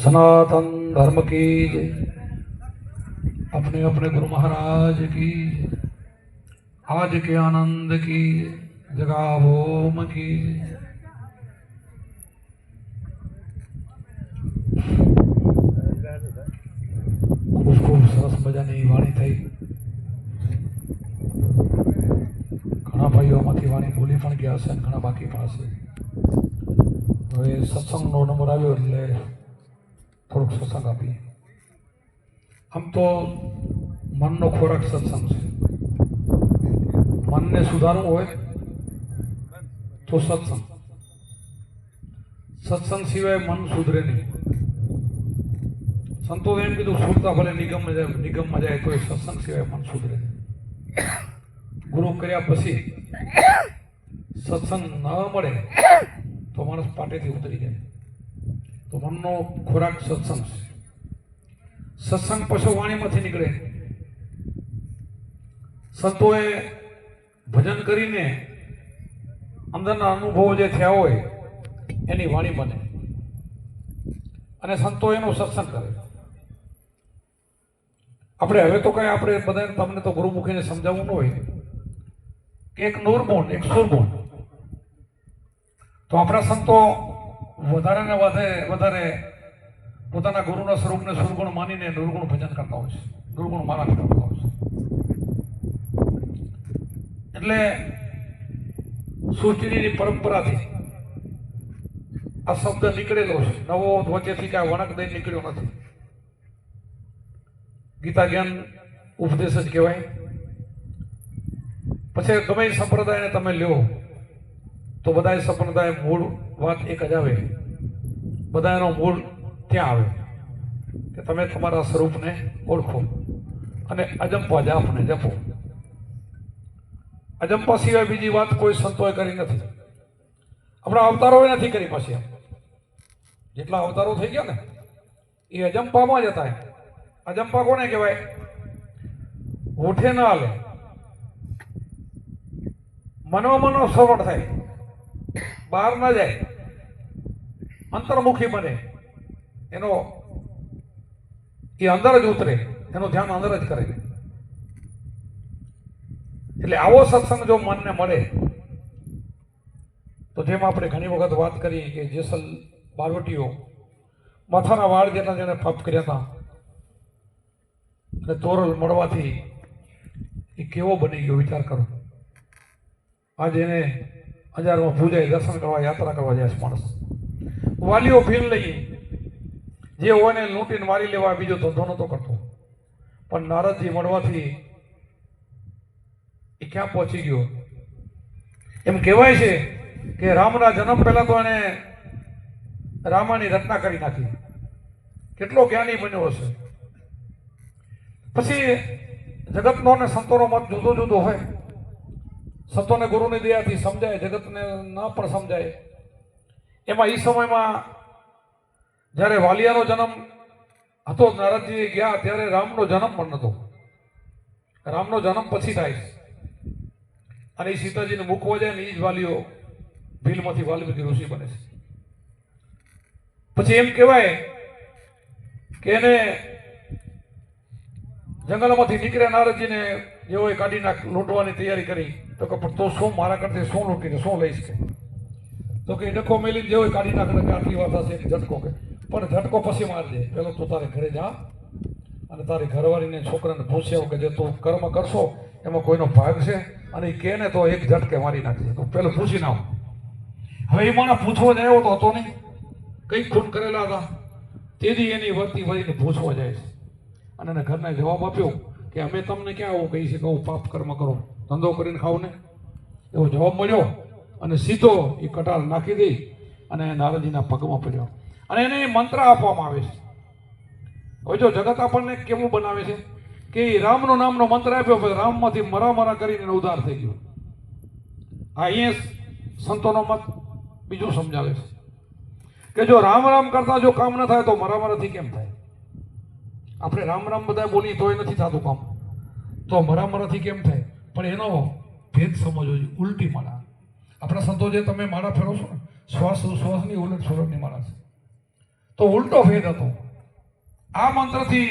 सनातन धर्म की जय। अपने अपने गुरु महाराज की जय। आज के आनंद की जय। जगावोम की जय। खूब खूब सरस मजानी वाणी थई। घણા ભાઈઓમાંથી વાણી ભૂલી પણ ગયા છે અને ઘણા બાકી પણ હશે. હવે સત્સંગનો નંબર આવ્યો એટલે થોડુંક સત્સંગ આપીએ. આમ તો મનનો ખોરાક સત્સંગ છે. મનને સુધારવું હોય તો સત્સંગ. સત્સંગ સિવાય મન સુધરે નહીં. સંતોએ એમ કીધું સુરતા ભલે નિગમમાં જાય તો એ સત્સંગ સિવાય મન સુધરે નહીં. ગુરુ કર્યા પછી સત્સંગ ન મળે તો માણસ પાટેથી ઉતરી જાય. તો મનનો ખોરાક સત્સંગ છે. સત્સંગ પછી વાણીમાંથી નીકળે. સંતોએ ભજન કરીને અંદરના અનુભવો જે થયા હોય એની વાણી બને અને સંતો એનો સત્સંગ કરે. આપણે હવે તો કઈ આપણે બધા તમને તો ગુરુમુખીને સમજાવવું ન હોય કે એક નૂરગુણ એક સુરગુણ. તો આપણા સંતો વધારે ને વધારે પોતાના ગુરુના સ્વરૂપને સુરગુણ માનીને નૂરગુણ ભજન કરતા હોય છે. નૂરગુણ મારા કરતા હોય છે. એટલે સૃષ્ટિની પરંપરાથી આ શબ્દ નીકળેલો છે. નવો વચ્ચેથી કાંઈ વણક દઈ નીકળ્યો નથી. ગીતા જ્ઞાન ઉપદેશ જ કહેવાય. પછી ગમે સંપ્રદાયને તમે લ્યો તો બધા સંપ્રદાય મૂળ વાત એક જ આવે. બધાનો મૂળ ત્યાં આવે કે તમે તમારા સ્વરૂપને ઓળખો અને અજંપા જાપને જપો. અજંપા સિવાય બીજી વાત કોઈ સંતોએ કરી નથી. આપણા અવતારોએ નથી કરી. પછી જેટલા અવતારો થઈ ગયા ને એ અજંપામાં જ હતા. અજંપા કોને કહેવાય? હોઠે ના હાલે, મનોમનો શ્રવણ થાય, બહાર ના જાય, અંતર્મુખી બને. એનો એ અંદર જ ઉતરે, એનું ધ્યાન અંદર જ કરે. એટલે આવો સત્સંગ જો મનને મળે તો જેમ આપણે ઘણી વખત વાત કરી કે જેસલ બારવટીઓ માથાના વાળ જેટલા જેને ફપ કર્યા હતા અને તોરલ મળવાથી એ કેવો બની ગયો વિચાર કરો. આજે એને 1000માં પૂજાય દર્શન કરવા યાત્રા કરવા જાય છે માણસ. વાલીઓ ફીલ લઈએ જે હોય ને લૂંટીને મારી લેવા બીજો ધંધો નતો કરતો. પણ નારદજી મળવાથી એ ક્યાં પહોંચી ગયો? એમ કહેવાય છે કે રામના જન્મ પહેલા તો એને રામાની રચના કરી નાખી. કેટલો જ્ઞાની બન્યો હશે. પછી જગતનો ને સંતોનો મત જુદો જુદો હોય. સંતોને ગુરુની દયાથી સમજાય, જગતને ન પણ સમજાય. એમાં એ સમયમાં જ્યારે વાલિયાનો જન્મ હતો, નારદજી ગયા ત્યારે રામનો જન્મ પણ નહોતો. રામનો જન્મ પછી થાય અને એ સીતાજીને મૂકવા જાય ને એ જ વાલીઓ ભીલમાંથી વાલ્મીકી ઋષિ બને છે. પછી એમ કહેવાય કે એને જંગલમાંથી નીકળ્યા નારદજીને જેવો કાઢી લૂંટવાની તૈયારી કરી. તો કે પણ તો શું મારા કરતા શું લૂંટીને શું લઈશ? કે તો કે ડખો મેલીને જેવો કાઢી નાખે કે આટલી વાત હશે કે ઝટકો. કે પણ ઝટકો પછી મારજે. પેલો તું તારે ઘરે જા અને તારી ઘરવાળીને છોકરાને પૂછ્યો કે જે તું કર્મ કરશો એમાં કોઈનો ભાગ છે અને એ કહે ને તો એક ઝટકે મારી નાખજે. તો પેલો પૂછી ના. હવે એ માણસ પૂછવા જાય એવો તો હતો નહીં. કંઈક ખૂન કરેલા હતા તેથી એની વર્તી વળીને પૂછવા જાય છે. અને એને ઘરને જવાબ આપ્યો કે અમે તમને ક્યાં આવું કહી છે કે હું પાપ કર્મ કરો, ધંધો કરીને ખાવ ને, એવો જવાબ મળ્યો. અને સીધો એ કટાર નાખી દઈ અને નારદજીના પગમાં પડ્યો. અને એને મંત્ર આપવામાં આવે છે. હવે જો જગત આપણને કેવું બનાવે છે કે રામનો નામનો મંત્ર આપ્યો, રામમાંથી મરા કરીને ઉદ્ધાર થઈ ગયો. આ અહીંયા સંતોનો મત બીજું સમજાવે છે કે જો રામ રામ કરતા જો કામ ન થાય તો મરાથી કેમ થાય? આપણે રામ રામ બધા બોલી તોય નથી થતું કામ, તો મરાથી કેમ થાય? પણ એનો ભેદ સમજવો જોઈએ. ઉલટી માળા આપણા સંતો જે તમે માળા ફેરો છો ને, શ્વાસ ઉશ્વાસની ઉલટ સુલટની માળા છે. તો ઉલટો ભેદ હતો. આ મંત્રથી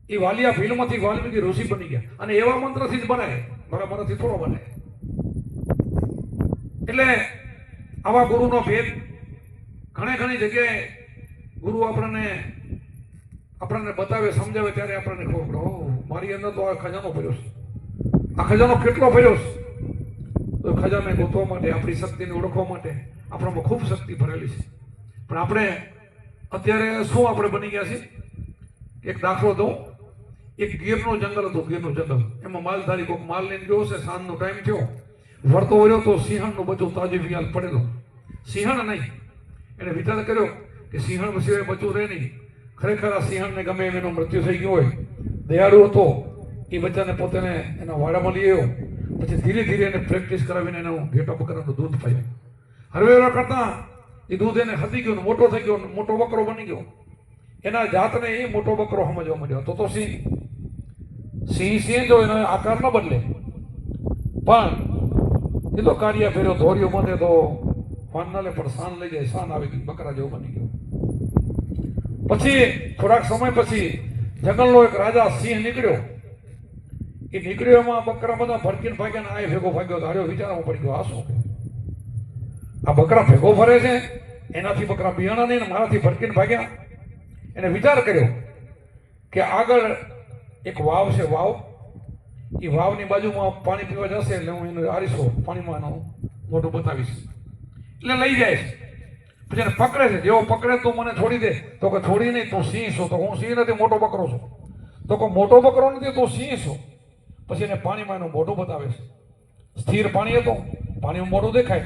એ વાલિયા ભીલમાંથી વાલ્મીકી ઋષિ બની ગયા, અને એવા મંત્રથી જ બનાય, મારા મનથી થોડો બને. એટલે આવા ગુરુનો ભેદ ઘણી જગ્યાએ ગુરુ આપણને બતાવે, સમજાવે, ત્યારે આપણને ખબર પડે, ઓહ, મારી અંદર તો આ ખજાનો ભર્યો છે. આ ખજાનો કેટલો ભર્યો છે? તો ખજાને ગોતવા માટે, આપણી શક્તિને ઓળખવા માટે આપણામાં ખૂબ શક્તિ ભરેલી છે. પણ આપણે અત્યારે શું આપણે બની ગયા છીએ? એક દાખલો દઉં. એક ગીરનું જંગલ હતું, ગીરનું જંગલ. એમાં માલધારી કોઈક માલ લઈને ગયો છે, સાંજનો ટાઈમ થયો, વળતો વર્યો તો સિંહણનું બચ્ચું તાજું વિયાલ પડેલું. સિંહણ નહીં, એને વિચાર કર્યો કે સિંહણ સિવાય બચ્ચું રહે નહીં. ખરેખર આ સિંહણને ગમે એમ એનું મૃત્યુ થઈ ગયું હોય, દયાળુ હતો, એ બચ્ચાને પોતાને એના વાડામાં લઈ આવ્યો. પછી ધીરે ધીરે એને પ્રેક્ટિસ કરાવીને એનું ઘેટા બકરાનું દૂધ પાયું. હરવેરા કરતા એ દૂધ એને હતી ગયું, મોટો થઈ ગયો, મોટો બકરો બની ગયો. એના જાતને એ મોટો બકરો સમજવા માંડ્યો. તો સિંહ જો એનો આકાર ન બદલે, પણ એ તો કાર્ય ફેર્યો, ધોર્યો બધે તો ફાન ના લે, પણ સાન લઈ જાય, સાન આવી ગઈ, બકરા જેવો બની ગયો. પછી થોડાક સમય પછી જંગલનો એક રાજા સિંહ નીકળ્યો. એ નીકળ્યો, એમાં બકરા બધા ભડકીને ભાગ્યા, આ ભેગો ભાગ્યો. ધાર્યો, વિચારમાં પડી ગયો, આ શું? આ બકરા ભેગો ફરે છે, એનાથી બકરા બિયાણા નહીં ને મારાથી ભડકીને ભાગ્યા. એને વિચાર કર્યો કે આગળ એક વાવ છે, વાવ, એ વાવની બાજુમાં પાણી પીવા જશે એટલે હું એને આરીશો પાણીમાં એનું મોઢું બતાવીશ. એટલે લઈ જાય છે. પછી એને પકડે છે. જેવો પકડે તું મને છોડી દે, તો કે છોડી નહીં, તું સિંહ છો. તો હું સિંહ નથી, મોટો બકરો છું. તો કે મોટો બકરો નથી, તું સિંહ છો. પછી એને પાણીમાં એનું મોઢું બતાવે છે. સ્થિર પાણી હતું, પાણીમાં મોઢું દેખાય.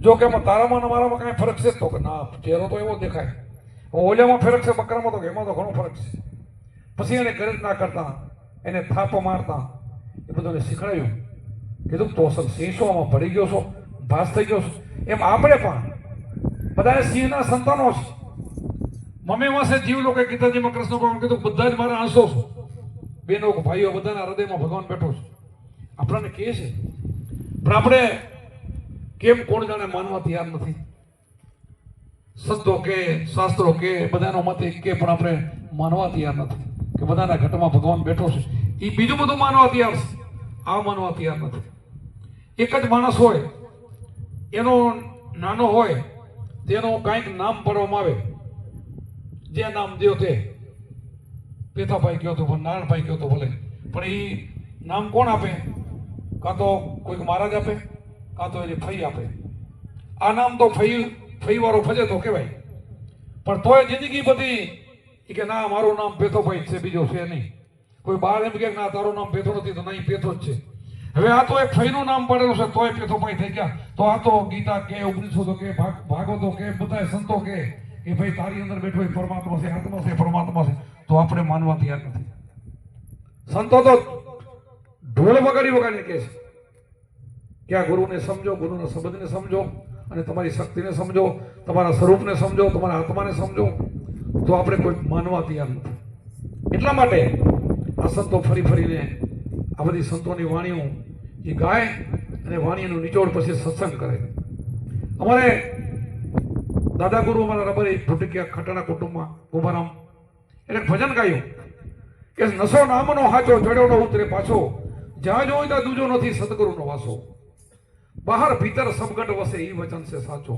જો કે તારામાં ને મારામાં કાંઈ ફરક છે? તો કે ના, ચહેરો તો એવો દેખાય. ઓલિયામાં ફરક છે, બકરામાં તો એમાં તો ઘણો ફરક છે. પછી એને ગરજ ના કરતા, એને થાપ મારતા, એ બધું શીખડાયું. કીધું તો અસલ સિંહ છો, આમાં પડી ગયો છો, ભાસ થઈ ગયો છો. એમ આપણે પણ બધા સિંહના સંતાનો છે. મમ્મી પાસે જીવ લોકો ગીતાજીમાં કૃષ્ણ ભગવાન કીધું, બધા જ મારા આંસો છો, બેનો ભાઈઓ, બધાના હૃદયમાં ભગવાન બેઠો છે. આપણને કહે છે, પણ આપણે કેમ કોણ જાણે માનવા તૈયાર નથી. સંતો કે, શાસ્ત્રો કે, બધાનો મત એક કે, પણ આપણે માનવા તૈયાર નથી કે બધાના ઘટમાં ભગવાન બેઠો છે. એ બીજું બધું માનવા તૈયાર છે, આ માનવા તૈયાર નથી. એક જ માણસ હોય, એનો નાનો હોય, તેનું કાંઈક નામ પાડવામાં આવે, જે નામ દો તે. પેથાભાઈ કયો તો, નારાયણભાઈ કયો તો ભલે, પણ એ નામ કોણ આપે? કાં તો કોઈક મહારાજ આપે, કાં તો એની ફઈ આપે. આ નામ તો ફઈ વાળો ફજે તો કહેવાય, પણ તોય જિંદગી બધી કે ના, મારું નામ પેથોભાઈ છે, બીજો છે નહીં. કોઈ બહાર એમ કે ના, તારું નામ પેથો નથી, તો નહીં, પેથો જ છે. હવે આ તો એક ફઈનું નામ પડેલું છે, તોય પેથોભાઈ થઈ ગયા. તો આ તો ગીતા કે, ઉપનિષદો કે, ભાગવતો કે, બધા સંતો કે ભાઈ તારી અંદર બેઠો એ પરમાત્મા છે, આત્મા છે, પરમાત્મા છે. તો આપણે માનવા તૈયાર નથી. સંતો તો ઢોલ વગાડી કહે છે કે આ ગુરુને સમજો, ગુરુના શબ્દને સમજો, અને તમારી શક્તિને સમજો, તમારા સ્વરૂપને સમજો, તમારા આત્માને સમજો. તો આપણે કોઈ માનવા તૈયાર નથી. એટલા માટે આ સંતો ફરીને આ બધી સંતોની વાણીઓ એ ગાય, અને વાણીનું નિચોડ પછી સત્સંગ કરે. અમારે દાદા ગુરુ અમારા રબરી ભૂટકિયા ખટાણા કુટુંબમાં ઉભારામ એને ભજન ગાયું કે નસો નામનો હાચો, ચડ્યો ન ઉતરે પાછો, જ્યાં જોઈ ત્યાં દૂજો નથી સદગુરુનો વાસો, બહાર ભીતર સબગટ વસે એ વચન છે સાચો,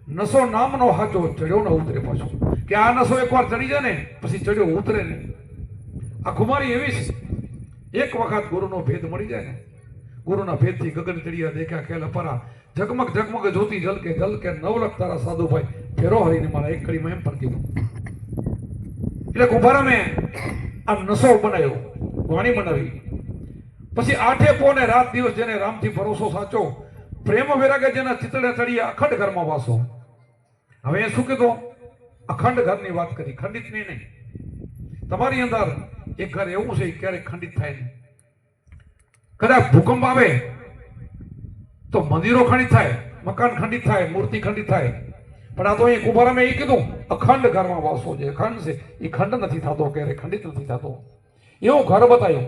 નસો નામનો હાચો, ચડ્યો ન ઉતરે પાછો. કે આ નસો એકવાર ચડી જાય ને પછી ચડ્યો ઉતરે નહીં. આ ખુમારી એવી છે, એક વખત ગુરુનો ભેદ મળી જાય ને, ગુરુના ભેદથી ગગન ચડિયા દેખ્યા ખેલ અપરા, ઝગમગ ઝગમગ જ્યોતિ જલ કે નવલખ તારા સાધુભાઈ, ફેરો હરીને મારા એક કડીમાં એમ પણ કીધું. એટલે કુંભારામે આ નસો બનાવ્યો, વાણી બનાવી. પછી 8 પોને રાત દિવસ જેને રામથી ભરોસો સાચો, પ્રેમ વૈરાગ્ય જેના ચિતડે ચડિયા, અખંડ ઘરમાં વાસો. હવે એ શું કીધું? અખંડ ઘરની વાત કરી, ખંડિત નહીં. તમારી અંદર એક ઘર એવું છે ક્યારેક ખંડિત થાય નહીં. કદાચ ભૂકંપ આવે તો મંદિરો ખંડિત થાય, મકાન ખંડિત થાય, મૂર્તિ ખંડિત થાય, પણ આ તો અહીં કુંભારામે એ કીધું અખંડ ઘરમાં વાસો. જે ખંડ છે એ ખંડ નથી થતો, ક્યારે ખંડિત નથી થતો. એવું ઘર બતાવ્યું.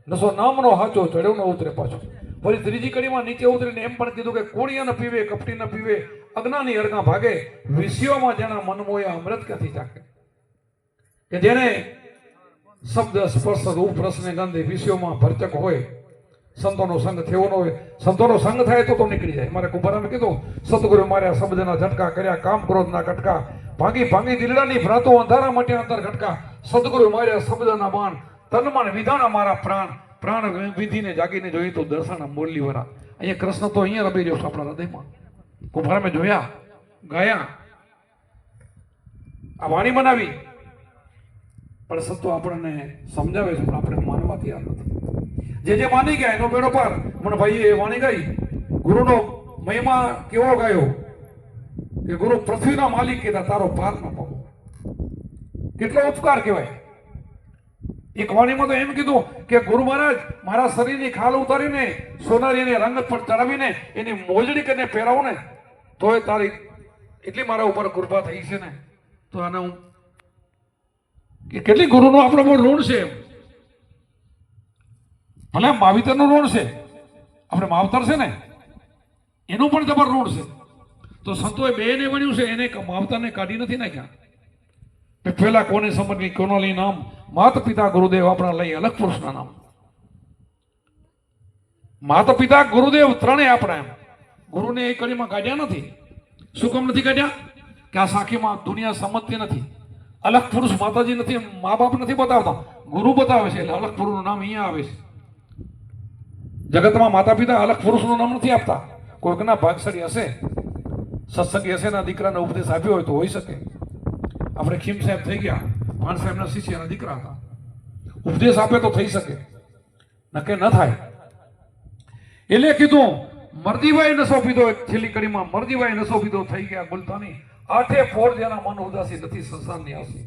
નસો નામનો હાચો, ચડ્યો ન ઉતરે પાછો. પછી ત્રીજી કડીમાં નીચે ઉતરીને એમ પણ કીધું કે કોળિયા ન પીવે, કપટી ન પીવે, અજ્ઞાની અડગા ભાગે, વિષયોમાં જેના મનમોય અમૃત ક્યાંથી ચાકે? કે જેને શબ્દ સ્પર્શ રૂપ રસને ગંધે વિષયોમાં ભરચક હોય, સંતોનો સંગ થયો ન હોય. સંતોનો સંગ થાય તો નીકળી જાય. મારે કુંભારામે કીધું, સતગુરુ માર્યા શબ્દના ઝટકા કર્યા, કામ ક્રોધના કટકા, ભાંગી ભાંગી દિલડાની ભ્રાતો અંધારા માટે અંતર ઘટકા. સદગુરુ માર્યા શબ્દના બાણ, તનમન વિધાના મારા પ્રાણ, પ્રાણ વિધિને જાગીને જોઈ તો દર્શન મુરલી વરા. અહીંયા કૃષ્ણ તો અહીંયા રમી રહ્યો છે આપણા હૃદયમાં. કુંભારામે જોયા, ગાયા, આ વાણી બનાવી, પણ સંતો આપણને સમજાવે છે પણ આપણે માનવા તૈયાર નથી. જે માની ગયા એનો બેડો પાર. મને ભાઈ એ વાણી ગઈ, ગુરુનો મહિમા કેવો ગાયો કે ગુરુ પૃથ્વીના માલિક કીધા તારો પાર ન પાવો. કેટલો ઉપકાર કહેવાય. એક વાણીમાં તો એમ કીધું કે ગુરુ મહારાજ મારા શરીરની ખાલ ઉતારીને સોનારીને રંગત પર ચડાવીને એની મોજડી કરીને પહેરાવો ને તોય તારી એટલી મારા ઉપર કૃપા થઈ છે ને, તો આને હું કે કેટલી ગુરુનો આપણો બહુ ઋણ છે. ભલે માવિતરનું ઋણ છે, આપણે માવતર છે ને એનું પણ જબર ઋણ છે. તો સંતોએ બેને બન્યું છે, એને માવતરને કાઢી નથી નાખ્યા. પેલા કોને સમજવી કોનો લઈ નામ, માતા પિતા ગુરુદેવ આપણા લઈ અલગ પુરુષના નામ. માતા પિતા ગુરુદેવ ત્રણેય આપણા. એમ ગુરુને એ કડીમાં કાઢ્યા નથી. શું કામ નથી કાઢ્યા? કે આ સાખીમાં દુનિયા સમજતી નથી. અલગ પુરુષ માતાજી નથી, મા બાપ નથી બતાવતા, ગુરુ બતાવે છે. એટલે અલગ પુરુષનું નામ અહીંયા આવે છે. જગતમાં માતા પિતા અલગ પુરુષનું નામ નથી આપતા. કોઈકના ભાગશાળી હશે, સત્સંગી હશે, ના દીકરાને ઉપદેશ આપ્યો હોય તો હોઈ શકે. આપણે ખીમ સાહેબ થઈ ગયા, ભાણ સાહેબના શિષ્યના દીકરા હતા. ઉપદેશ આપે તો થઈ શકે, નકે ન થાય. એટલે કીધું મરજીભાઈ નશો પીધો. છેલ્લી કડીમાં મરજીભાઈ નશો પીધો થઈ ગયા બોલતાની. આઠે ફોર જેના મન ઉદાસી નથી સંસારની આસી.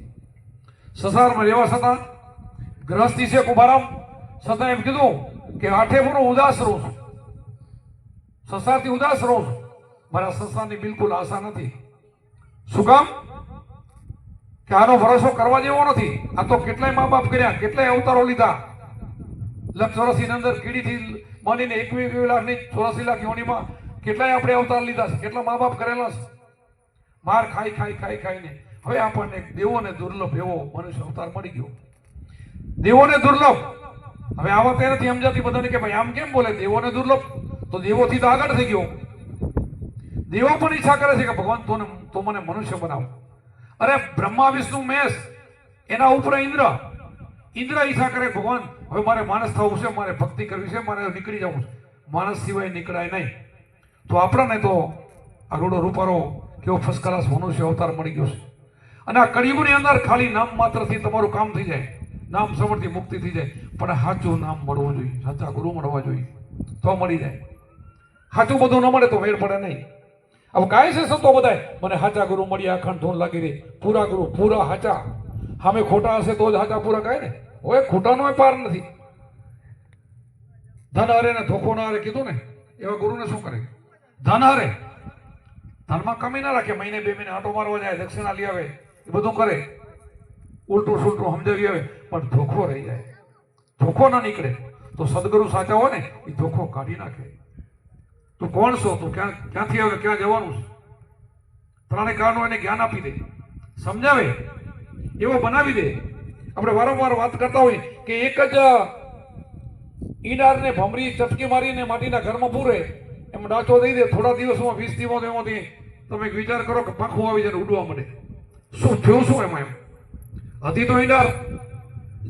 સંસારમાં રહેવા છતાં ગ્રહસ્થી છે કુંભારામ, છતાં એમ કીધું કે આઠે ફોર ઉદાસ રહું છું, સંસારથી ઉદાસ રહું છું, મારા સંસારની બિલકુલ આશા નથી. શું કામ? કે આનો ભરોસો કરવા જેવો નથી. આ તો કેટલાય મા બાપ કર્યા, કેટલાય અવતારો લીધા. 1,84,ની અંદર કીડીથી માંડીને 21 લાખની 84 લાખ યોનીમાં કેટલાય આપણે અવતાર લીધા છે. કેટલા મા બાપ કરેલા છે. માર ખાઈ ખાઈ ખાઈ ખાઈને હવે આપણને દેવોને દુર્લભ એવો મનુષ્ય અવતાર મળી ગયો. દેવોને દુર્લભ. હવે આ વાત એ નથી સમજાતી બધાને કે ભાઈ આમ કેમ બોલે દેવોને દુર્લભ? તો દેવોથી તો આગળ થઈ ગયો. દેવો પણ ઈચ્છા કરે છે કે ભગવાન તો મને મનુષ્ય બનાવો. અરે બ્રહ્મા વિષ્ણુ મહેશ એના ઉપર ઇન્દ્ર ઈચ્છા કરે ભગવાન હવે મારે માણસ થવું છે, મારે ભક્તિ કરવી છે, મારે નીકળી જવું છે. માણસ સિવાય નીકળાય નહીં. તો આપણને તો આ રૂડો રૂપારો કેવો ફર્સ્ટ ક્લાસ મનુષ્ય અવતાર મળી ગયો છે. અને આ કળિયુગની અંદર ખાલી નામ માત્રથી તમારું કામ થઈ જાય, નામ સમરથી મુક્તિ થઈ જાય. પણ સાચું નામ મળવું જોઈએ, સાચા ગુરુ મળવા જોઈએ તો મળી જાય. સાચું બધું ન મળે તો વેર પડે નહીં. હવે કાંઈ છે સંતો બધાય મને સાચા ગુરુ મળ્યા, અખંડ ધૂન લાગી રહી, પૂરા ગુરુ પૂરા સાચા. સામે ખોટા હશે તો જ સાચા પૂરા કાંઈ ને. હવે ખોટાનો પાર નથી. ધન હરે ને ધોખો ના હરે કીધું ને, એવા ગુરુને શું કરે? ધન હરે, ધનમાં કમી ના રાખે. મહિને 2 મહિને આંટો મારવા જાય, દક્ષિણા લઈ આવે, એ બધું કરે, ઉલટું સુલટું સમજાવી આવે, પણ ધોખો રહી જાય. ધોખો ના નીકળે તો સદગુરુ સાચા હોય ને એ ધોખો કાઢી નાખે. તું કોણ છો? તું ક્યાંથી આવે, ક્યાં જવાનું છે? ત્રણે કારણો એને જ્ઞાન આપી દે, સમજાવે, એવો બનાવી દે. આપણે વારંવાર વાત કરતા હોય કે એક જ ઈડારને ભમરી ચટકી મારીને માટીના ઘરમાં પૂરે એમ ડાચો દઈ દે. થોડા દિવસમાં 20 દિવસ એમાંથી તમે વિચાર કરો કે પાંખું આવી જાય, ઉડવા મળે. શું થયું? શું એમાં? એમ હતી તો ઈડાર,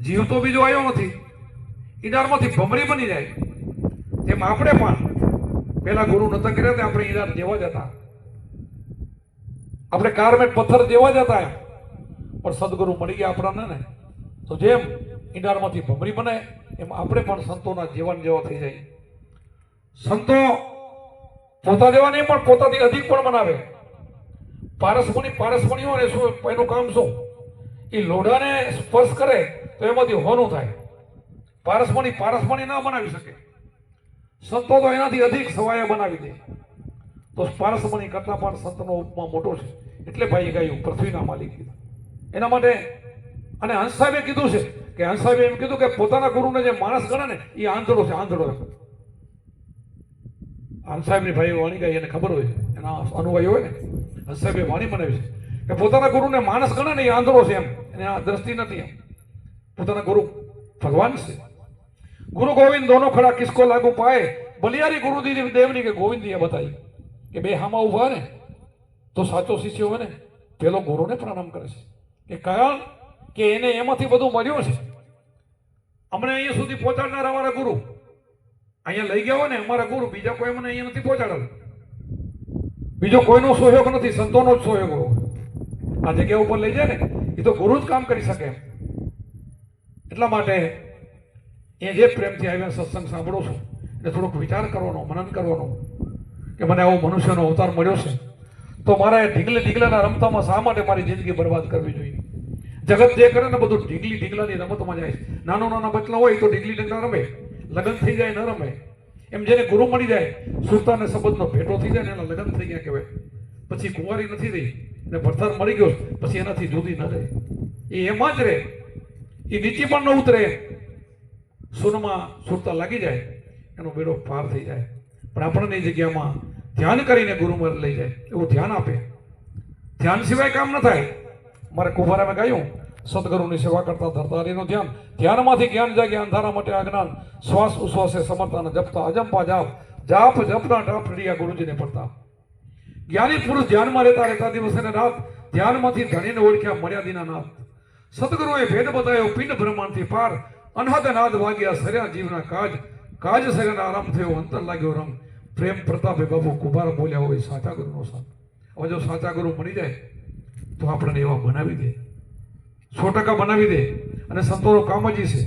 જીવ તો બીજો આવ્યો નથી. ઈડારમાંથી ભમરી બની જાય. એમ આપણે પણ પેલા ગુરુ નતા કર્યા હતા, આપણે ઈડાર જેવા જ હતા, આપણે કારમેટ પથ્થર જેવા જ હતા. એમ પણ સદગુરુ મળી ગયા આપણને ને, તો જેમ ઈડારમાંથી ભમરી બને એમ આપણે પણ સંતોના જીવન જેવા થઈ જાય. સંતો પોતા જેવા નહીં પણ પોતાથી અધિક પણ બનાવે. પારસમણી હોય ને શું એનું કામ શું? એ લોઢાને સ્પર્શ કરે તો એમાંથી હોનું થાય. પારસમણી ના બનાવી શકે. સંતો તો એનાથી અધિક સવાયા બનાવી દે. તો પારસમણી કરતા પણ સંતનો ઉપમા મોટો છે. એટલે ભાઈ ગાયું પૃથ્વીના માલિક કીધું એના માટે. અને હંસ સાહેબે કીધું છે કે હંસ સાહેબે એમ કીધું કે પોતાના ગુરુને જે માણસ ગણે ને એ આંધળો છે, આંધળો. હંસ સાહેબની ભાઈ વાણી ગાઈ એને ખબર હોય એના અનુયાયી હોય ને સાહેબે વાણી બનાવી છે કે પોતાના ગુરુને માણસ ગણે ને એ આંધળો છે એમ, એને આ દ્રષ્ટિ નથી એમ. પોતાના ગુરુ ભગવાન છે. ગુરુ ગોવિંદ દોનો ખડા કિસકો લાગુ પાए, બલિયારી ગુરુ દીદી દેવની કે ગોવિંદ એ બતાવી કે બે હામાં ઉભા ને તો સાચો શિષ્ય હોય ને પેલો ગુરુને પ્રણામ કરે છે. કે કારણ કે એને એમાંથી બધું મળ્યું છે. અમને અહીંયા સુધી પહોંચાડનાર અમારા ગુરુ, અહીંયા લઈ ગયા હોય ને અમારા ગુરુ, બીજા કોઈ અમને અહીંયા નથી પહોંચાડેલા. બીજો કોઈનો સહયોગ નથી, સંતોનો જ સહયોગ હોય. આ જગ્યા ઉપર લઈ જાય ને એ તો ગુરુ જ કામ કરી શકે. એટલા માટે એ જે પ્રેમથી આવીને સત્સંગ સાંભળો છો એટલે થોડોક વિચાર કરવાનો, મનન કરવાનો કે મને આવો મનુષ્યનો અવતાર મળ્યો છે તો મારે ઢીંગલાના રમતામાં શા માટે મારી જિંદગી બરબાદ કરવી જોઈએ? જગત જે કરે ને બધું ઢીંગલાની રમતમાં જાય છે. નાના બચલા હોય તો ઢીંગલી ઢંગલા રમે, લગ્ન થઈ જાય ન રમે. એમ જેને ગુરુ મળી જાય, સુરતા ને સંબંધનો ભેટો થઈ જાય ને એના લગ્ન થઈ ગયા કહેવાય. પછી કુંવારી નથી રહી ને ભરથાર મળી ગયો પછી એનાથી જુદી ન રહે, એ એમાં જ રહે, એ નીચે પણ ન ઉતરે. સુનમાં સુરતા લાગી જાય એનો બેડો પાર થઈ જાય. પણ આપણને એ જગ્યામાં ધ્યાન કરીને ગુરુ મારે લઈ જાય એવું ધ્યાન આપે. ધ્યાન સિવાય કામ ન થાય. મારે કુંભારામાં ગાયું, સદગુરુની સેવા કરતા ધરતારીનું ધ્યાન, ધ્યાનમાંથી જ્ઞાન જાગે અંધારા માટે અજ્ઞાન, શ્વાસ ઉશ્વાસે સમર્તાને જપતા અજંપા જાપ જપના ટાપ રડિયા ગુરુજીને પડતા. જ્ઞાની પુરુષ ધ્યાનમાં રહેતા દિવસે ને રાત, ધ્યાનમાંથી ધણીને ઓળખ્યા મર્યાદિના નાથ. સદગુરુએ ભેદ બતાવ્યો પિંડ બ્રહ્માંડથી પાર, અનહદ નાદ વાગ્યા સર્યા જીવના કાજ સર્યાના આરામ થયો અંતર લાગ્યો રંગ. પ્રેમ પ્રતાપે બાબુ કુંભાર બોલ્યા હોય સાચા ગુરુનો સાથ. હવે જો સાચા ગુરુ મળી જાય તો આપણને એવા બનાવી દે, 100% બનાવી દે. અને સંતોનો કામ જ છે.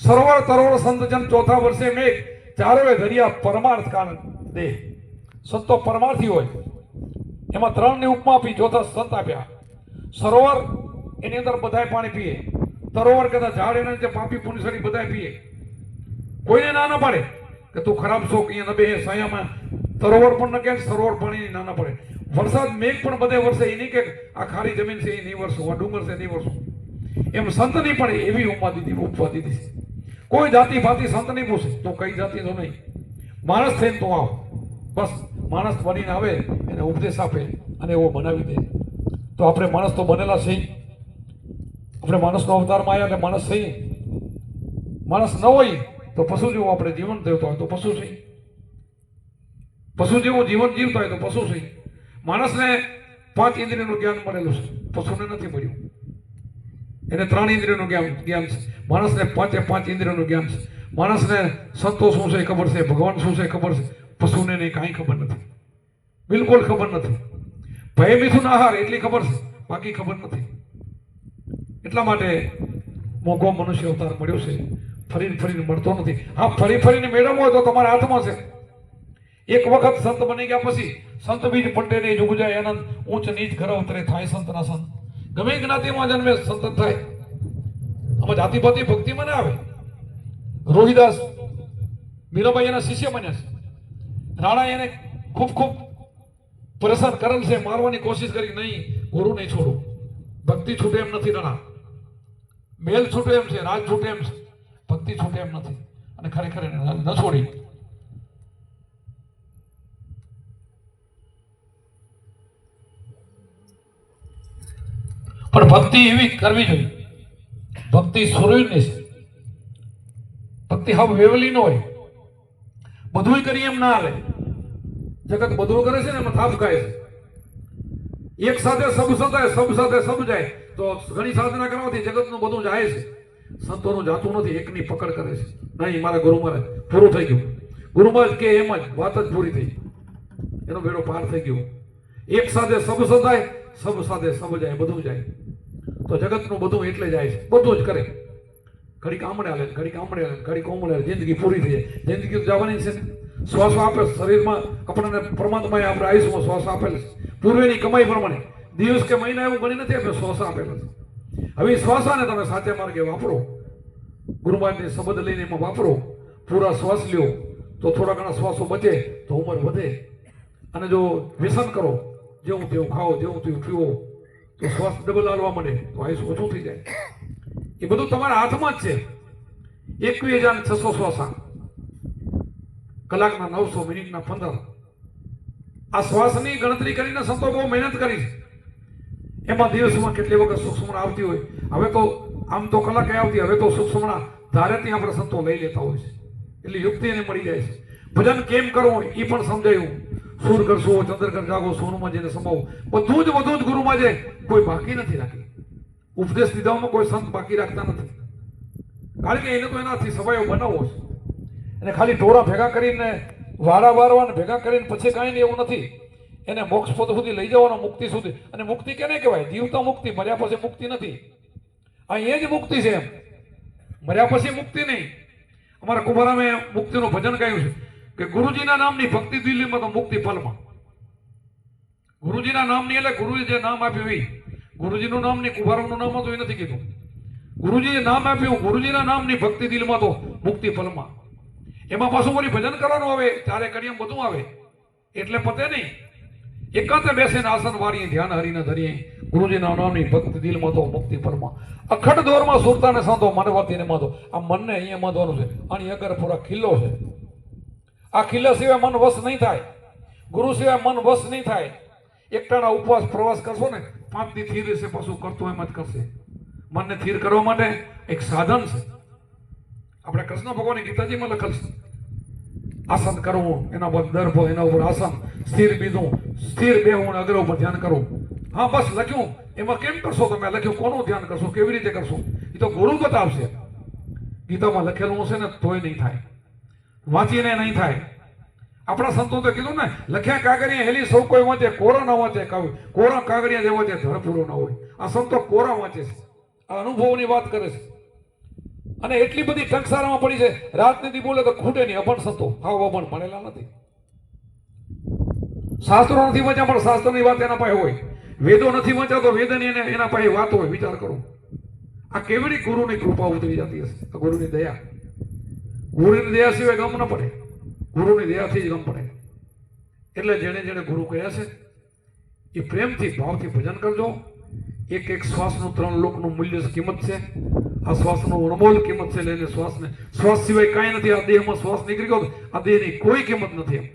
સરોવર તરોવર સંતજન ચોથા વર્ષે મેઘ, ચારવે દરિયા પરમાર્થ કારણ દે. સંતો પરમાર્થી હોય, એમાં 3ની ઉપમા આપી, ચોથા સંત આપ્યા. સરોવર એની અંદર બધાય પાણી પીએ, તરોવર કહેતા ઝાડ એના નીચે પાપી પુનિસરી બધાય પીએ. કોઈને ના ન પાડે કે તું ખરાબ છો કે અહીંયા ન બે સાયામાં. તરોવર પણ ન કહે, સરોવર પાણી ના ન પડે. વરસાદ મેઘ પણ બધે વરસે, એ નહીં કે આ ખારી જમીન છે એ નહીં વરસું, આ ડુંગર છે નહીં વરસું. એમ સંત નહીં પડે એવી ઉપમા દીધી છે. કોઈ જાતિ ભાતિ સંત નહીં પૂછે તો કઈ જાતિ તો નહીં, માણસ થઈને તો આવ, બસ માણસ બનીને આવે એને ઉપદેશ આપે અને એવો બનાવી દે. તો આપણે માણસ તો બનેલા છે, આપણે માણસનો અવતારમાં આવ્યા એટલે માણસ છીએ. માણસ ન હોય તો પશુ જેવું આપણે જીવન જીવતા હોય તો પશુ છે, પશુ જેવું જીવન જીવતા હોય તો પશુ છે. માણસને 5 ઇન્દ્રિયનું જ્ઞાન મળેલું છે, પશુને નથી મળ્યું. એને 3 ઇન્દ્રિયનું જ્ઞાન છે, માણસને 5 ઇન્દ્રિયનું જ્ઞાન છે. માણસને સંતો શું છે ખબર છે, ભગવાન શું છે ખબર છે, પશુને નહીં કાંઈ ખબર નથી, બિલકુલ ખબર નથી. ભય મિથુન આહાર એટલી ખબર છે, બાકી ખબર નથી. એટલા માટે મોંઘો મનુષ્ય અવતાર મળ્યો છે, ફરીને મળતો નથી. હા, ફરીને મેળવવો હોય તો તમારા હાથમાં છે. એક વખત સંત બની ગયા પછી સંત બીજ પંડે ને જુગ જાય આનંદ, ઊંચ નીચ ઘર ઉતરે થાય સંતના સંત. ગમે જ્ઞાતિમાં જન્મે સંત થાય. આમાં જાતિપાતિ ભક્તિમાં ના આવે. રોહિદાસ મીરાબાઈ એના શિષ્ય બન્યા છે. રાણા એને ખૂબ પરેશાન કરેલ છે, મારવાની કોશિશ કરી, નહીં ગુરુ નહીં છોડું. ભક્તિ છૂટે એમ નથી રાણા, મેલ છૂટે એમ છે, રાજ છૂટે એમ છે, ભક્તિ છૂટે એમ નથી. અને ખરેખર એને ન છોડી. પણ ભક્તિ એવી કરવી જોઈએ, ભક્તિ સુરવીરની છે. ભક્તિ હવે વેવલી ન હોય, બધું કરી એમ ના હાલે. જગત બધું કરે છે ને એમાં થાપ ખાય છે. એક સાથે સબ સતાય, સબ સાથે સબ જાય. તો ઘણી સાધના કરવાથી જગતનું બધું જાય છે, સંતોનું જાતું નથી. એકની પકડ કરે છે, નહીં મારા ગુરુ મહારાજ પૂરું થઈ ગયું. ગુરુ મહારાજ કે એમ જ વાત જ પૂરી થઈ, એનો બેડો પાર થઈ ગયો. એક સાથે સબ સતાય, સબ સાથે સબ જાય, બધું જાય. તો જગતનું બધું એટલે જાય છે, બધું જ કરે. ઘડી કામડે હાલે, ઘડી કામડે હાલે, ઘડી કોમળે હાલે, જિંદગી પૂરી થઈ જાય. જિંદગી તો જવાની છે ને. શ્વાસ આપે શરીરમાં આપણને પરમાત્માએ આપણે આયુષ્યમાં શ્વાસ આપેલ છે, પૂર્વેની કમાઈ પ્રમાણે. દિવસ કે મહિના એવું ગણી નથી આપણે શ્વાસ આપેલા છે. હવે શ્વાસાને તમે સાચા માર્ગે વાપરો, ગુરુ મહારાજની શબ્દ લઈને એમાં વાપરો, પૂરા શ્વાસ લ્યો તો થોડા ઘણા શ્વાસો બચે તો ઉંમર વધે. અને જો વ્યસન કરો, જેવું તેવું ખાઓ, જેવું તેવું પીવો, તો શ્વાસ ડબલ હાલવા માંડે તો આયુષ્ય ઓછું થઈ જાય. એ બધું તમારા હાથમાં જ છે. 21,600 શ્વાસા, કલાકના 900, મિનિટના 15, આ શ્વાસની ગણતરી કરીને સંતો બહુ મહેનત કરી છે. એમાં દિવસમાં કેટલી વખત સુક્ષ્મણા આવતી હોય. હવે તો આમ તો કલાકે આવતી, હવે તો સુક્ષ્મણા ધારેથી આપણે સંતો લઈ લેતા હોય છે. એટલે યુક્તિ એને મળી જાય છે. ભજન કેમ કરવું એ પણ સમજાયું. સૂર કરશો, ચંદ્રકર જાગો, સોનુમાં જઈને સમાવો, બધું જ ગુરુમાં છે. કોઈ બાકી નથી રાખી. ઉપદેશ દીધામાં કોઈ સંત બાકી રાખતા નથી. કારણ કે એને તો એનાથી સવાયો બનાવવો છે. એને ખાલી ટોળા ભેગા કરીને વાડા વારવાને ભેગા કરીને પછી કાંઈ નહીં એવું નથી. એને મોક્ષ પદ સુધી લઈ જવાનો, મુક્તિ સુધી. અને મુક્તિ કેને કહેવાય? જીવતા મુક્તિ, મર્યા પછી મુક્તિ નથી. આ એ જ મુક્તિ છે એમ, મર્યા પછી મુક્તિ નહીં. અમારા કુંભારામે મુક્તિનું ભજન ગાયું છે કે ગુરુજીના નામની ભક્તિ દિલ્હીમાં તો મુક્તિ ફલમાં. ગુરુજીના નામની એટલે ગુરુએ જે નામ આપ્યું એ, ગુરુજીનું નામ નહીં, કુંભારાનું નામ હતું એ નથી કીધું. ગુરુજીએ નામ આપ્યું, ગુરુજીના નામની ભક્તિ દિલમાં તો મુક્તિ ફલમાં. એમાં પાછું વળી ભજન કરવાનું આવે, ચારે કડીએ બધું આવે એટલે પતે નહીં. એકાંતે બેસીને આસન વાળીએ, ધ્યાન હરીને ધરીએ, ગુરુજીના નામની ભક્તિ દિલમાં તો મુક્તિ ફલમાં. અખંડ દોરમાં સુરતાને સાંધો, મનવાતીને માધો. આ મનને અહીંયા બાંધવાનું છે. આની અગર પૂરા ખિલ્લો છે. આ ખિલ્લા સિવાય મન વશ નહીં થાય. ગુરુ સિવાય મન વશ નહીં થાય. એકટાણા ઉપવાસ પ્રવાસ કરશો ને, 5 દી થીર રહેશે, પાછું કરતો એમ જ કરશે. મનને થીર કરવા માટે એક સાધન છે. આપણે કૃષ્ણ ભગવાનની ગીતાજીમાં લખેલ છે, આસન કરવું, એના પર દર્ભ, એના ઉપર આસન, સ્થિર બીધું, સ્થિર બેહવું, અગ્ર ઉપર ધ્યાન કરવું. હા બસ લખ્યું. એમાં કેમ કરશો તમે? લખ્યું કોનું ધ્યાન કરશો, કેવી રીતે કરશો, એ તો ગુરુ બતાવશે. ગીતામાં લખેલું હશે ને તોય નહીં થાય, વાંચીને નહીં થાય. આપણા સંતો તો કીધું ને, લખ્યા કાગળિયા હેલી સૌ કોઈ વાંચે, કોરા ના વાંચે કાવ્ય. કોરા કાગળિયા જે વાંચે ધર પૂરો ના હોય. આ સંતો કોરા વાંચે છે, આ અનુભવની વાત કરે છે. અને એટલી બધી ટંકસારામાં પડી છે, રાત નથી બોલે તો ખૂટે નહીં. અભણ સંતો, હા અભણ, ભણેલા નથી. શાસ્ત્રો નથી વાંચ્યા પણ શાસ્ત્રની વાત એના પાસે હોય. વેદો નથી વાંચ્યા તો વેદની એના પાસે વાત હોય. વિચાર કરો, આ કેવડી ગુરુની કૃપા ઉતરી જતી હશે, આ ગુરુની દયા. ગુરુની દયા સિવાય ગમ ન પડે, ગુરુની દયાથી જ ગમ પડે. એટલે જેને જેને ગુરુ કહ્યા છે એ પ્રેમથી ભાવથી ભજન કરજો. એક એક શ્વાસનું 3 લોકનું મૂલ્ય કિંમત છે. આ શ્વાસનું અનમોલ કિંમત છે. એટલે શ્વાસને, શ્વાસ સિવાય કાંઈ નથી. આ દેહમાં શ્વાસ નીકળી ગયો, આ દેહની કોઈ કિંમત નથી. એમ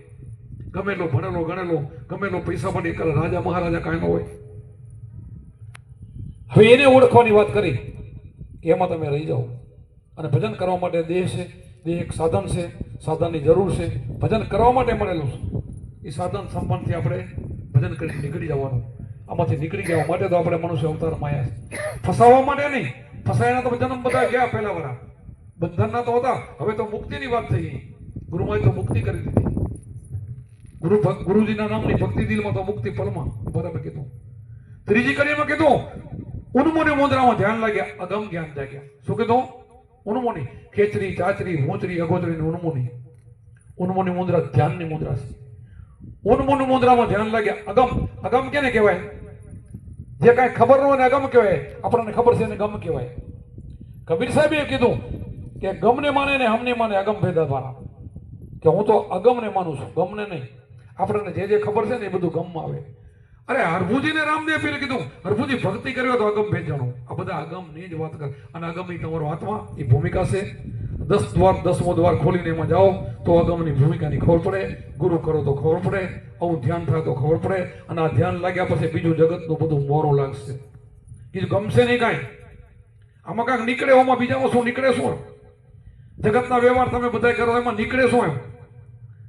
ગમેલો ભણેલો ગણેલો, ગમેલો પૈસા પડી કરે, રાજા મહારાજા કાંઈ ન હોય. હવે એને ઓળખવાની વાત કરી કે એમાં તમે રહી જાઓ. અને ભજન કરવા માટે દેહ છે, દેહ એક સાધન છે, સાધનની જરૂર છે. ભજન કરવા માટે મળેલું છે. એ સાધન સંપન્નથી આપણે ભજન કરી નીકળી જવાનું. આમાંથી નીકળી જવા માટે તો આપણે મનુષ્ય અવતારમાં આવ્યા છે. ફસાવવા માટે નહીં. ફસાયાના તો જન્મ બધા ગયા પહેલા વાળા, બંધનના તો હતા. હવે તો મુક્તિની વાત થઈ ગઈ. ગુરુમાં તો મુક્તિ કરી દીધી. ગુરુજીના નામની ભક્તિ દિલમાં તો મુક્તિ ફલમાં. બરાબર કીધું. ત્રીજી કડીમાં કીધું, ઉન્મોની મુદ્રામાં ધ્યાન લાગ્યા, અગમ જ્ઞાન જાગ્યા. શું કીધું? ઉન્મોની, ખેચરી, ચાચરી, મોચરી, અગોચરી, ઉન્મોની. ઉન્મોની મુદ્રા ધ્યાનની મુદ્રા છે. ઉન્મોની મુદ્રામાં ધ્યાન લાગ્યા. અગમ, અગમ કેને કહેવાય? જે કાંઈ ખબર ન હોય ને અગમ કહેવાય. આપણને ખબર છે એને ગમ કહેવાય. કબીર સાહેબે કીધું કે ગમને માને ને હમને માને, અગમ ભેદા દ્વારા. કે હું તો અગમને માનું છું, ગમને નહીં. આપણને જે ખબર છે ને એ બધું ગમમાં આવે. અરે હરભુજીને રામદેવ પીરે કીધું, હરભુજી ભક્તિ કર્યો તો અગમ ભેદ જાણો. આ બધા અગમની જ વાત કરે. અને અગમ એ તમારો આત્મા, એ ભૂમિકા છે. 10 દ્વાર, 10મો દ્વાર ખોલીને એમાં જાઓ તો અગમની ભૂમિકાની ખબર પડે. ગુરુ કરો તો ખબર પડે, આવું ધ્યાન થાય તો ખબર પડે. અને આ ધ્યાન લાગ્યા પછી બીજું જગતનું બધું મોરો લાગશે. બીજું ગમશે નહીં કાંઈ. આમાં કાંઈક નીકળે, આમાં બીજામાં શું નીકળે? શું જગતના વ્યવહાર તમે બધા કરો એમાં નીકળે શું? એમ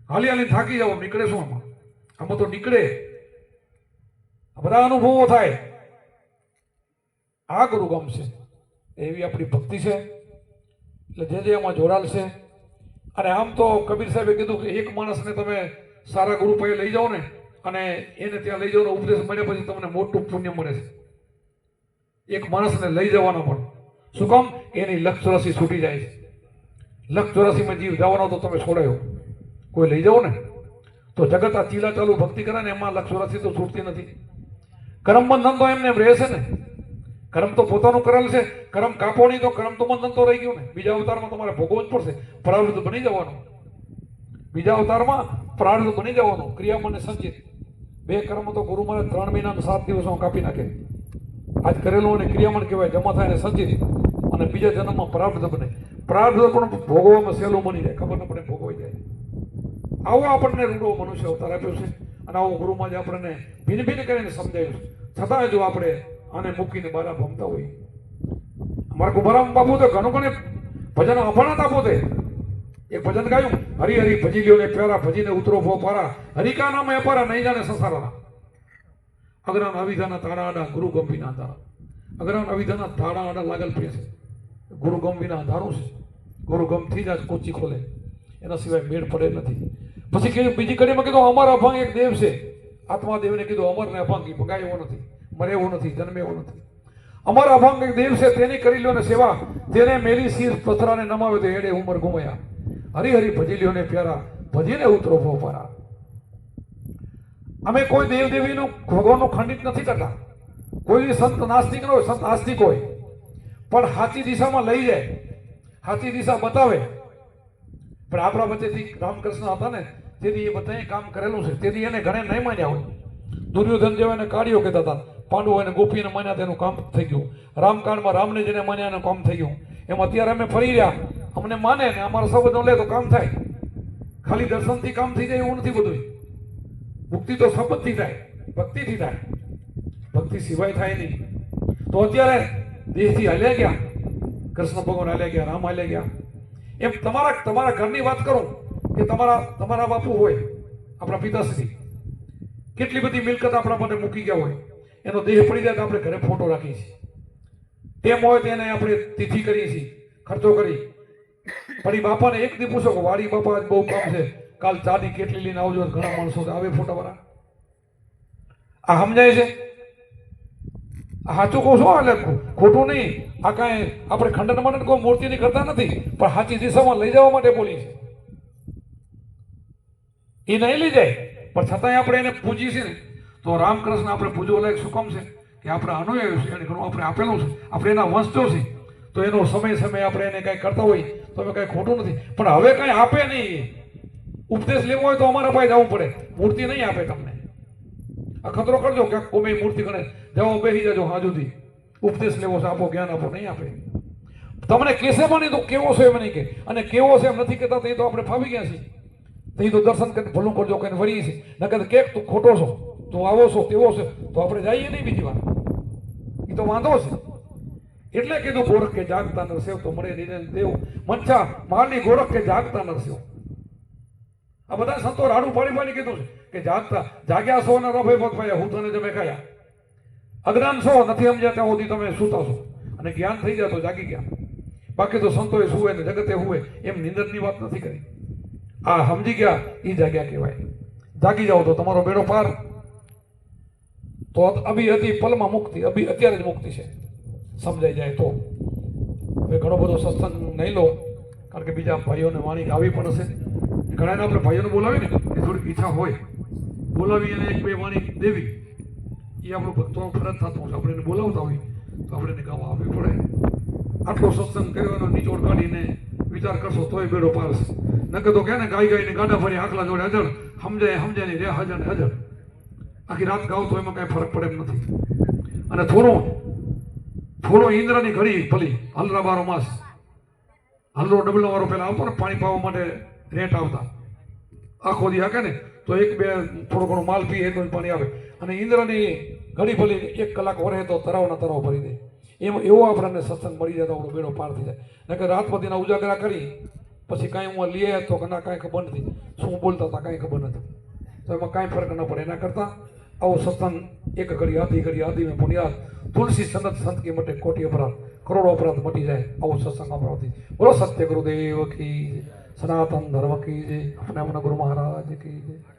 હાલી હાલી થાકી જાવ, નીકળે શું એમાં? આમાં તો નીકળે. બધા અનુભવો થાય. આ ગુરુ ગમશે એવી આપણી ભક્તિ છે. એટલે જે એમાં જોડાલ છે. અને આમ તો કબીર સાહેબે કીધું કે એક માણસને તમે સારા ગુરુ પાસે લઈ જાઓ ને, અને એને ત્યાં લઈ જાઓ, ઉપદેશ મળ્યા પછી તમને મોટું પુણ્ય મળે છે. એક માણસને લઈ જવાનો પણ શું કામ? એની 184 છૂટી જાય છે. 184માં જીવ જવાનો તો તમે છોડાયો. કોઈ લઈ જાઓ ને તો જગત આ ચીલા ચાલુ ભક્તિ કરે ને, એમાં 184 તો છૂટતી નથી. કર્મ બંધન તો એમને એમ રહે છે ને. કર્મ તો પોતાનું કરેલ છે. કર્મ કાપો નહીં તો કર્મ તો બંધન તો રહી ગયું ને. બીજા અવતારમાં તમારે ભોગવવું જ પડશે. પ્રારબ્ધ બની જવાનું. બીજા અવતારમાં પ્રારબ્ધ બની જવાનું. ક્રિયામણ અને સંચિત 2 કર્મ તો ગુરુ મારે 3 મહિના અને 7 દિવસમાં કાપી નાખે. આજ કરેલું અને ક્રિયામણ કહેવાય, જમા થાય ને સંચિત. અને બીજા જન્મમાં પ્રારબ્ધ બને. પ્રારબ્ધ પણ ભોગવવામાં સહેલું બની જાય, ખબર ન પડે ભોગવાઈ જાય. આવો આપણને રૂડો મનુષ્ય અવતાર આપ્યો છે. અને આવું ગુરુમાં જ આપણને ભીન ભીન કરીને સમજાયું છતાં જો આપણે આને મૂકીને બારા ભમતા હોઈએ. અમારા કુંભારામ બાપુ તો ઘણું ઘણે ભજન અભણાતા પોતે એક ભજન ગાયું, હરી હરી ભજી લ્યો ને પ્યારા ભજીને ઉતરો ભો પારા, હરિકા નામે અપારા નહીં જાણે સંસારના. અગ્રાન અવિધાના તાળા આડા ગુરુ ગંભીના તારા, અગ્રાન અવિધાના તાળા આડા લાગલ પ્રિય છે. ગુરુ ગંભીના ધારું છે, ગુરુ ગમથી જ કોચી ખોલે, એના સિવાય મેળ પડે નથી. પછી કીધું બીજી કડીમાં કીધું અમારા અભંગ એક દેવ છે, આત્માદેવને કીધું અમરને અભંગ ભગાય એવો નથી, મરે એવો નથી, જન્મે એવો નથી. અમારા અભંગ એક દેવ છે, તેની કરી લ્યો ને સેવા, તેને મેલી શીર પથરાને નમાવે તો એડે ઉમર ગુમાયા, હરી હરી ભજી લ્યો ને પ્યારા ભજીને ઉતરો ભો પારા. અમે કોઈ દેવ દેવીનું ભગવાનનું ખંડિત નથી કરતા, કોઈ સંત નાસ્તિક ન હોય, સંત આસ્તિક હોય, પણ સાચી દિશામાં લઈ જાય, સાચી દિશા બતાવે. પણ આપણા વચ્ચેથી રામકૃષ્ણ હતા ને, તેથી એ બધાએ કામ કરેલું છે, તેથી એને ઘણે નહીં માન્યા હોય. દુર્યોધન જેવા એને કાઢ્યો કહેતા હતા, પાંડવો અને ગોપીને માન્યા તેનું કામ થઈ ગયું. રામકાંડમાં રામને જેને માન્યા એનું કામ થઈ ગયું. એમ અત્યારે અમે ફરી રહ્યા, અમને માને ને અમારા સંબંધો લે તો કામ થાય. ખાલી દર્શનથી કામ થઈ જાય એવું નથી બધું. મુક્તિ તો સંબંધથી થાય, ભક્તિથી થાય, ભક્તિ સિવાય થાય નહીં. તો અત્યારે દેહથી હાલ્યા ગયા, કૃષ્ણ ભગવાન હાલ્યા ગયા, રામ હાલ્યા ગયા. એમ તમારા ઘરની વાત કરું કે તમારા બાપુ હોય, આપણા પિતાશ્રી, કેટલી બધી મિલકત આપણા માટે મૂકી ગયા હોય, એનો દેહ પડી જાય તો આપણે ઘરે ફોટો રાખીએ છીએ. તેમ હોય તેને આપણે તિથિ કરીએ છીએ, ખર્ચો કરી. પણ એ બાપાને એક દી પૂછો કે વાડી બાપા આજ બહુ કામ છે, કાલ ચાની કેટલી લઈને આવજો, ઘણા માણસો આવે ફોટાવાળા. આ સમજાય છે? સાચું કહું છું, એટલે ખોટું નહીં. આ કાંઈ આપણે ખંડન મંડન કોઈ મૂર્તિની કરતા નથી, પણ સાચી દિશામાં લઈ જવા માટે બોલી છે. એ નહીં લઈ જાય, પણ છતાંય આપણે એને પૂજીએ છીએ ને. તો રામકૃષ્ણ આપણે પૂજવા લાયક શું કામ છે કે આપણે અનુયાયી છે, એને ઘણું આપણે આપેલું છે, આપણે એના વંશજો છે. તો એનો સમય આપણે એને કાંઈ કરતા હોય તો અમે કાંઈ ખોટું નથી. પણ હવે કાંઈ આપે નહીં, ઉપદેશ લેવો હોય તો અમારા પાસે જવું પડે, મૂર્તિ નહીં આપે તમને. આ ખતરો કરજો ક્યાંક કોઈ મૂર્તિ ગણે જવા બેસી જજો હાજુથી, ઉપદેશ લેવો છે, આપો જ્ઞાન આપો, નહીં આપે. તમને કેસે પણ નહીં તો કેવો છે એમ નહીં કે, અને કેવો છે એમ નથી કહેતા, તો આપણે ફાવી ગયા છીએ. તો એ તો દર્શન કરીને ભલું કરજો કહીને વળીએ છીએ. ન કહેતા કેક તું ખોટો છો, તું આવો છો, તેવો છે, તો આપણે જઈએ નહીં બીજી વાર. એ તો વાંધો છે. એટલે કીધું ગોરખ કે જાગતા નરસેવ તો મળે નિરંજન દેવ, મનછા મારની ગોરખ કે જાગતા નરસેવ. આ બધા સંતો રાડું પાડી કીધું છે કે જાગ્યા છો ને રફે પગ પાયા, હું તને જમે ખાયા. અજ્ઞાન છો, નથી સમજ્યા ત્યાં સુધી તમે સૂતા છો, અને જ્ઞાન થઈ જાય તો જાગી ગયા. બાકી તો સંતોએ સુવે ને જગતે હુવે એમ નિંદનની વાત નથી કરી. આ સમજી ગયા એ જાગ્યા કહેવાય. જાગી જાઓ તો તમારો બેડો પાર. તો અભી હતી પલમાં મુક્તિ, અભી અત્યારે જ મુક્તિ છે, સમજાઈ જાય તો. હવે ઘણો બધો સત્સંગ નહીં લો, કારણ કે બીજા ભાઈઓને વાણી આવી પણ હશે. ઘણા આપણે ભાઈઓને બોલાવી ને એ થોડીક ઈચ્છા હોય બોલાવી અને એક બે વાણી દેવી, એ આપણું ભક્તોનો ફરજ થતો હોય. આપણે એને બોલાવતા હોય તો આપણે એને ગાવા આવવી પડે. આટલો સત્સંગ કર્યો એનો નીચોડ કાઢીને વિચાર કરશો તોય બેડો પારશે. નકર તો કે ને ગાઈને ગાડા ફરી આખલા જોડે હજળ, સમજાય નહીં રે હજળ ને હજળ. આખી રાત ગાવ તો એમાં કાંઈ ફરક પડે એમ નથી. અને થોડો ઇન્દ્રની ઘડી ભલી હલરા બારો માસ, હલરો ડબલો વાળો પેલા આવતો ને પાણી પાવા માટે રેટ આવતા, આખો દી હાકે ને તો એક બે થોડો ઘણો માલ પીએ તો પાણી આવે. અને ઇન્દ્રની ઘડી ભલી 1 કલાક વરે તો તરાવના તરાવ ભરી દે. એમ એવો આપણને સત્સંગ મળી જાય તો આપણો બેડો પાર થઈ જાય. નકર રાત બધીના ઉજાગરા કરી પછી કાંઈ હું લઈએ તો ના કાંઈ ખબર નથી, શું બોલતા હતા કાંઈ ખબર નથી, તો એમાં કાંઈ ફરક ન પડે. એના કરતાં આવો સત્સંગ એક ઘડી આધી મેં પુણ્યાત, તુલસી સનત સંત કી મટે કોટી અપરાધ, કરોડો અપરાધ મટી જાય આવો સત્સંગ આપણાથી. બોલો સત્ય ગુરુદેવ કી, સનાતન ધર્મ કી જય, अपने गुरु महाराज की जय.